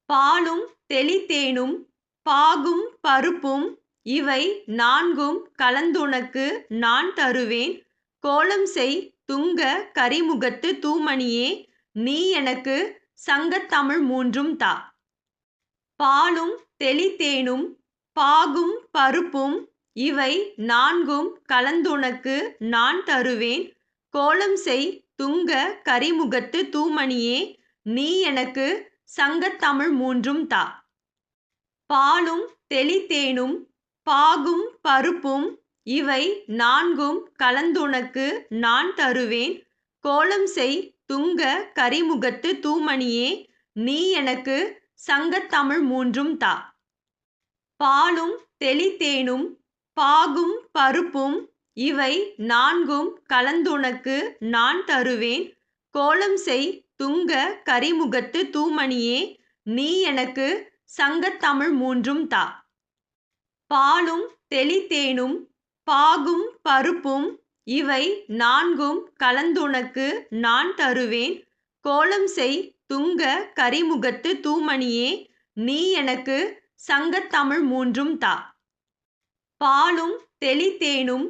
பாலும் தெளிதேனும் பாகும் பருப்பும் இவை நான்கும் கலந்துனக்கு நான் தருவேன் கோலம்செய் துங்க கரிமுகத்து தூமணியே நீ எனக்கு சங்கத்தமிழ் மூன்றும் தா. பாலும் தெளிதேனும் பாகும் பருப்பும் இவை நான்கும் கலந்துனக்கு நான் தருவேன் கோலம்செய் துங்க கரிமுகத்து தூமணியே நீ எனக்கு சங்கத்தமிழ் மூன்றும் தா. பாலும் தெளிதேனும் பாகும் பருப்பும் இவை நான்கும் கலந்துனக்கு நான் தருவேன் கோலம்செய் துங்க கரிமுகத்து தூமணியே நீ எனக்கு சங்கத்தமிழ் மூன்றும் தா. பாலும் தெளிதேனும் பாகும் பருப்பும் இவை நான்கும் கலந்துனக்கு நான் தருவேன் கோலம்செய் துங்க கரிமுகத்து தூமணியே நீ எனக்கு சங்கத்தமிழ் மூன்றும் தா. பாலும் தெளிதேனும் பாகும் பருப்பும் இவை நான்கும் கலந்துனக்கு நான் தருவேன் கோலம்செய் துங்க கரிமுகத்து தூமணியே நீ எனக்கு சங்கத்தமிழ் மூன்றும் தா. பாலும் தெளிதேனும்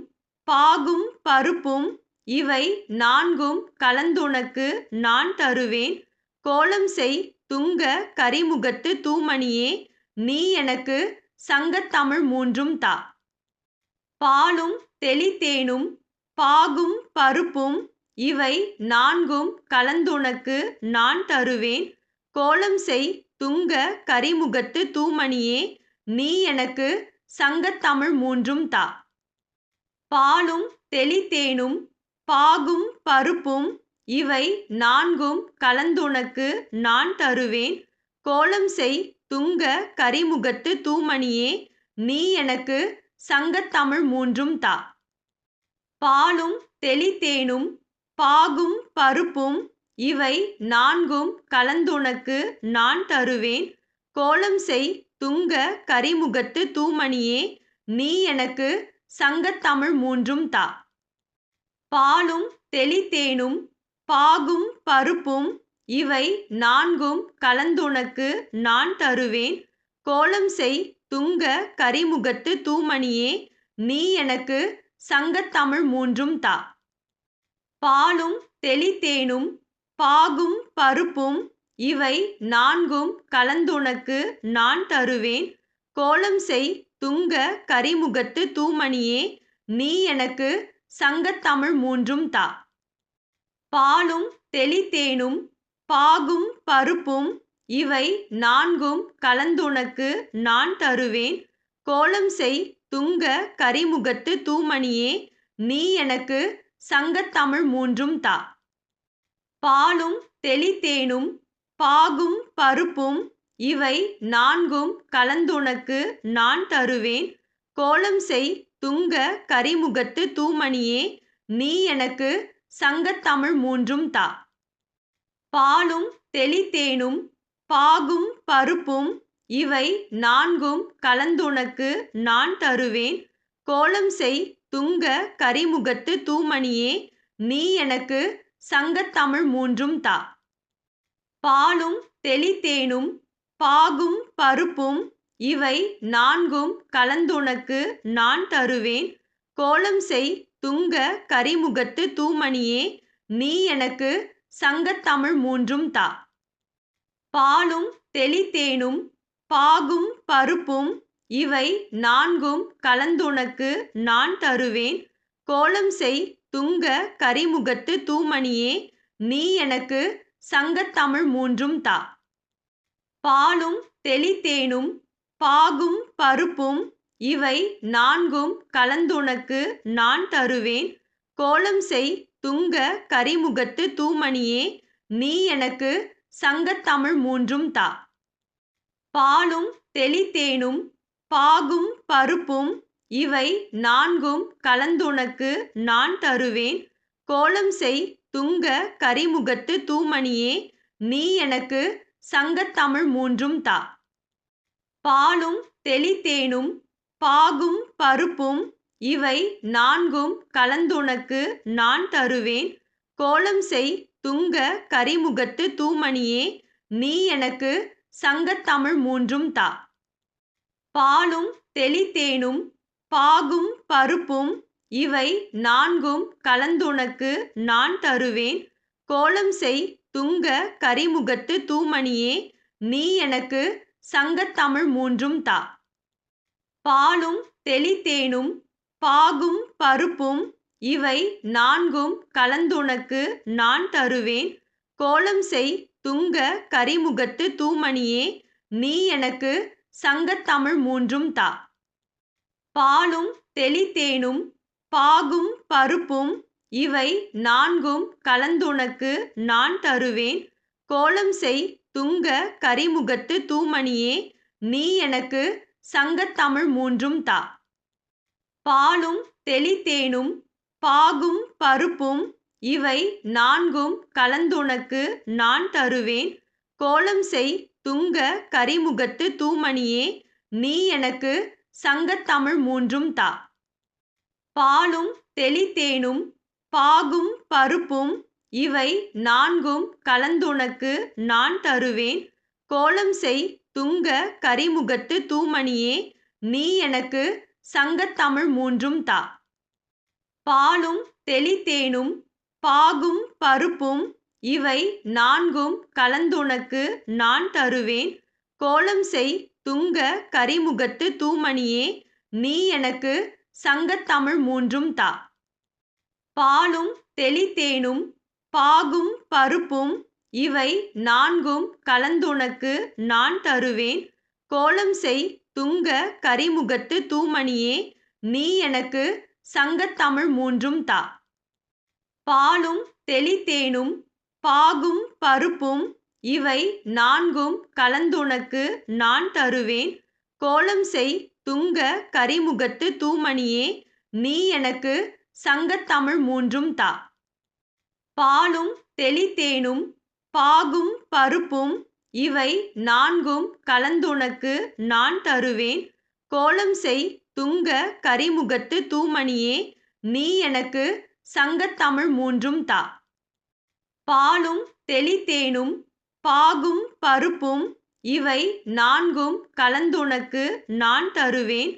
பாகும் பருப்பும் இவை நான்கும் கலந்துனக்கு நான் தருவேன் கோலம்செய் துங்க கரிமுகத்து தூமணியே நீ எனக்கு சங்கத்தமிழ் மூன்றும் தா. பாலும் தெளிதேனும் பாகும் பருப்பும் இவை நான்கும் கலந்துனக்கு நான் தருவேன் கோலம்செய் துங்க கரிமுகத்து தூமணியே நீ எனக்கு சங்கத்தமிழ் மூன்றும் தா. பாலும் தெளிதேனும் பாகும் பருப்பும் இவை நான்கும் கலந்துனக்கு நான் தருவேன் கோலம்செய் துங்க கரிமுகத்து தூமணியே நீ எனக்கு சங்கத்தமிழ் மூன்றும் தா. பாலும் தெளிதேனும் பாகும் பருப்பும் இவை நான்கும் கலந்துனக்கு நான் தருவேன் கோலம்செய் துங்க கரிமுகத்து தூமணியே நீ எனக்கு சங்கத்தமிழ் மூன்றும் தா. பாலும் தெளிதேனும் பாகும் பருப்பும் இவை நான்கும் கலந்துனக்கு நான் தருவேன் கோலம்செய் துங்க கரிமுகத்து தூமணியே நீ எனக்கு சங்கத்தமிழ் மூன்றும் தா. பாலும் தெளிதேனும் பாகும் பருப்பும் இவை நான்கும் கலந்துனக்கு நான் தருவேன் கோலம்செய் துங்க கரிமுகத்து தூமணியே நீ எனக்கு சங்கத்தமிழ் மூன்றும் தா. பாலும் தெளிதேனும் பாகும் பருப்பும் இவை நான்கும் கலந்துனக்கு நான் தருவேன் கோலம்செய் துங்க கரிமுகத்து தூமணியே நீ எனக்கு சங்கத்தமிழ் மூன்றும் தா. பாலும் தெளிதேனும் பாகும் பருப்பும் இவை நான்கும் கலந்துனக்கு நான் தருவேன் கோலம்செய் துங்க கரிமுகத்து தூமணியே நீ எனக்கு சங்கத்தமிழ் மூன்றும் தா. பாலும் தெளிதேனும் பாகும் பருப்பும் இவை நான்கும் கலந்துனக்கு நான் தருவேன் கோலம்செய் துங்க கரிமுகத்து தூமணியே நீ எனக்கு சங்கத்தமிழ் மூன்றும் தா. பாலும் தெளிதேனும் பாகும் பருப்பும் இவை நான்கும் கலந்துனக்கு நான் தருவேன் கோலம்செய் துங்க கரிமுகத்து தூமணியே நீ எனக்கு சங்கத்தமிழ் மூன்றும் தா. பாலும் தெளிதேனும் பாகும் பருப்பும் இவை நான்கும் கலந்துனக்கு நான் தருவேன் கோலம்செய் துங்க கரிமுகத்து தூமணியே நீ எனக்கு சங்கத்தமிழ் மூன்றும் தா. பாலும் தெளிதேனும் பாகும் பருப்பும் இவை நான்கும் கலந்துனக்கு நான் தருவேன் கோலம்செய் துங்க கரிமுகத்து தூமணியே நீ எனக்கு சங்கத்தமிழ் மூன்றும் தா. பாலும் தெளிதேனும் பாகும் பருப்பும் இவை நான்கும் கலந்துனக்கு நான் தருவேன் கோலம்செய் துங்க கரிமுகத்து தூமணியே நீ எனக்கு சங்கத்தமிழ் மூன்றும் தா. பாலும் தெளிதேனும் பாகும் பருப்பும் இவை நான்கும் கலந்துனக்கு நான் தருவேன் கோலம்செய் துங்க கரிமுகத்து தூமணியே நீ எனக்கு சங்கத்தமிழ் மூன்றும் தா. பாலும் தெளிதேனும் பாகும் பருப்பும் இவை நான்கும் கலந்துனக்கு நான் தருவேன் கோலம் செய் துங்க கரிமுகத்து தூமணியே நீ எனக்கு சங்கத்தமிழ் மூன்றும் தா. பாலும் தெளிதேனும் பாகும் பருப்பும் இவை நான்கும் கலந்துனக்கு நான் தருவேன் கோலம் செய் துங்க கரிமுகத்து தூமணியே நீ எனக்கு சங்கத்தமிழ் மூன்றும் தா. பாலும் தெளிதேனும் பாகும் பருப்பும் இவை நான்கும் கலந்துனக்கு நான் தருவேன் கோலம் செய் துங்க கரிமுகத்து தூமணியே நீ எனக்கு சங்கத்தமிழ் மூன்றும் தா. பாலும் தெளிதேனும் பாகும் பருப்பும் இவை நான்கும் கலந்துனக்கு நான் தருவேன் கோலம் செய் துங்க கரிமுகத்து தூமணியே நீ எனக்கு சங்கத்தமிழ் மூன்றும் தா. பாலும் தெளிதேனும் பாகும் பருப்பும் இவை நான்கும் கலந்துனக்கு நான் தருவேன் கோலம் செய் துங்க கரிமுகத்து தூமணியே நீ எனக்கு சங்கத்தமிழ் மூன்றும் தா. பாலும் தெளிதேனும் பாகும் பருப்பும் இவை நான்கும் கலந்துனக்கு நான் தருவேன் கோலம் செய் துங்க கரிமுகத்து தூமணியே நீ எனக்கு சங்கத்தமிழ் மூன்றும் தா. பாலும் தெளிதேனும் பாகும் பருப்பும் இவை நான்கும் கலந்துனக்கு நான் தருவேன் கோலம் செய் துங்க கரிமுகத்து தூமணியே நீ எனக்கு சங்கத்தமிழ் மூன்றும் தா. பாலும் தெளிதேனும் பாகும் பருப்பும் இவை நான்கும் கலந்துனக்கு நான் தருவேன் கோலம் செய் துங்க கரிமுகத்து தூமணியே நீ எனக்கு சங்கத்தமிழ் மூன்றும் தா. பாலும் தெளிதேனும் பாகும் பருப்பும் இவை நான்கும் கலந்துனக்கு நான் தருவேன் கோலம் செய் துங்க கரிமுகத்து தூமணியே நீ எனக்கு சங்கத்தமிழ் மூன்றும் தா. பாலும் தெளிதேனும் பாகும் பருப்பும் இவை நான்கும் கலந்துனக்கு நான் தருவேன்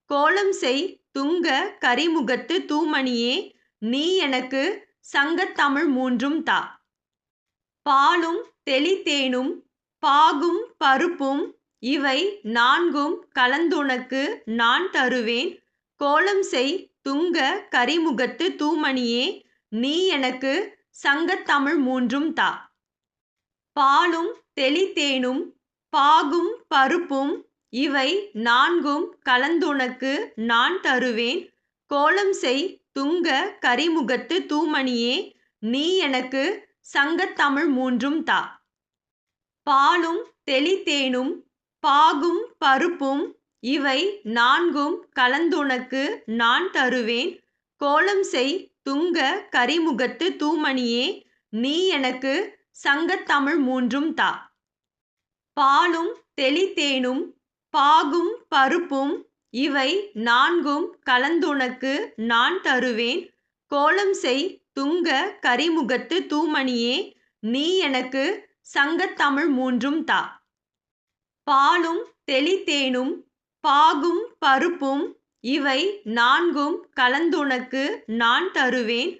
கோலம் செய் துங்க கரிமுகத்து தூமணியே நீ எனக்கு சங்கத்தமிழ் மூன்றும் தா. பாலும் தெளிதேனும் பாகும் பருப்பும் இவை நான்கும் கலந்துனக்கு நான் தருவேன் கோலம் செய் துங்க கரிமுகத்து தூமணியே நீ எனக்கு சங்கத்தமிழ் மூன்றும் தா. பாலும் தெளிதேனும் பாகும் பருப்பும் இவை நான்கும் கலந்துனக்கு நான் தருவேன் கோலம் செய் துங்க கரிமுகத்து தூமணியே நீ எனக்கு சங்கத்தமிழ் மூன்றும் தா. பாலும் தெளிதேனும் பாகும் பருப்பும் இவை நான்கும் கலந்துனக்கு நான் தருவேன் கோலம் செய் துங்க கரிமுகத்து தூமணியே நீ எனக்கு சங்கத்தமிழ் மூன்றும் தா. பாலும் தெளிதேனும் பாகும் பருப்பும் இவை நான்கும் கலந்துனக்கு நான் தருவேன் கோலம் செய் துங்க கரிமுகத்து தூமணியே நீ எனக்கு சங்கத்தமிழ் மூன்றும் தா. பாலும் தெளிதேனும் பாகும் பருப்பும் இவை நான்கும் கலந்துனக்கு நான் தருவேன்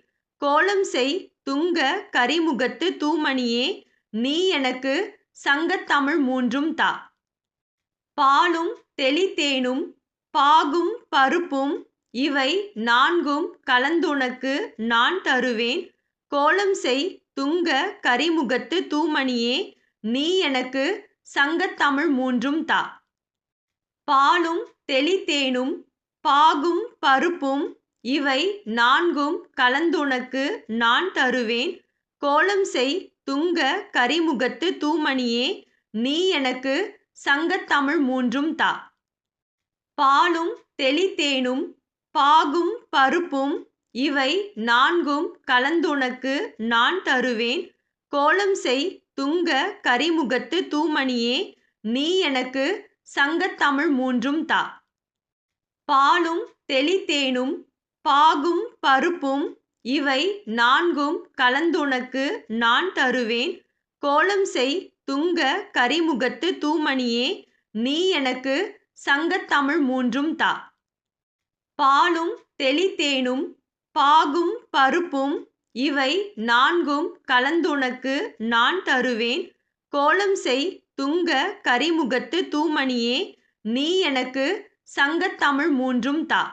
கோலம் செய் துங்க கரிமுகத்து தூமணியே நீ எனக்கு சங்கத்தமிழ் மூன்றும் தா. பாலும் தெளிதேனும் பாகும் பருப்பும் இவை நான்கும் கலந்துனக்கு நான் தருவேன் கோலம் செய் துங்க கரிமுகத்து தூமணியே நீ எனக்கு சங்கத்தமிழ் மூன்றும் தா. பாலும் தெளிதேனும் பாகும் பருப்பும் இவை நான்கும் கலந்துனக்கு நான் தருவேன் கோலம் செய் துங்க கரிமுகத்து தூமணியே நீ எனக்கு சங்கத்தமிழ் மூன்றும் தா. பாலும் தெளிதேனும் பாகும் பருப்பும் இவை நான்கும் கலந்துனக்கு நான் தருவேன் கோலம் செய் துங்க கரிமுகத்து தூமணியே நீ எனக்கு சங்கத்தமிழ் மூன்றும் தா. பாலும் தெளிதேனும் பாகும் பருப்பும் இவை நான்கும் கலந்துனக்கு நான் தருவேன் கோலம் செய் துங்க கரிமுகத்து தூமணியே நீ எனக்கு சங்கத்தமிழ் மூன்றும் தா. பாலும் தெளிதேனும் பாகும் பருப்பும் இவை நான்கும் கலந்துனக்கு நான் தருவேன் கோலம் செய் துங்க கரிமுகத்து தூமணியே நீ எனக்கு சங்கத்தமிழ் மூன்றும் தா.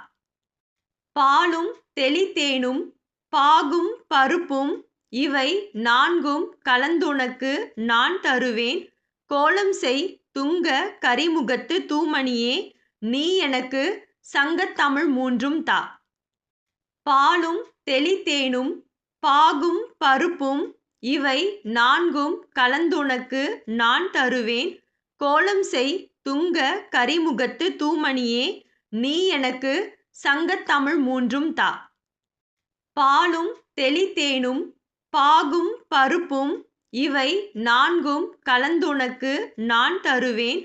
பாலும் தெளிதேனும் பாகும் பருப்பும் இவை நான்கும் கலந்துனக்கு நான் தருவேன் கோலம் செய் துங்க கரிமுகத்து தூமணியே நீ எனக்கு சங்கத்தமிழ் மூன்றும் தா. பாலும் தெளிதேனும் பாகும் பருப்பும் இவை நான்கும் கலந்துனக்கு நான் தருவேன் கோலம் செய் துங்க கரிமுகத்து தூமணியே நீ எனக்கு சங்கத்தமிழ் மூன்றும் தா. பாலும் தெளிதேனும் பாகும் பருப்பும் இவை நான்கும் கலந்துனக்கு நான் தருவேன்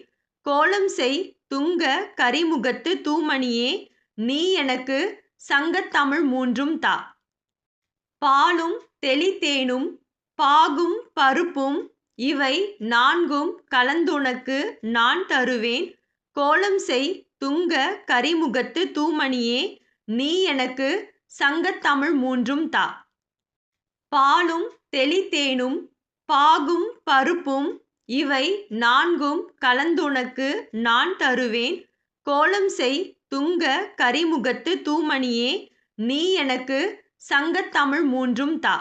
கோலம் செய் துங்க கரிமுகத்து தூமணியே நீ எனக்கு சங்கத்தமிழ் மூன்றும் தா. பாலும் தெளிதேனும் பாகும் பருப்பும் இவை நான்கும் கலந்துனக்கு நான் தருவேன் கோலம் செய் துங்க கரிமுகத்து தூமணியே நீ எனக்கு சங்கத்தமிழ் மூன்றும் தா. பாலும் தெளிதேனும் பாகும் பருப்பும் இவை நான்கும் கலந்துனக்கு நான் தருவேன் கோலம் செய் துங்க கரிமுகத்து தூமணியே நீ எனக்கு சங்கத்தமிழ் மூன்றும் தா.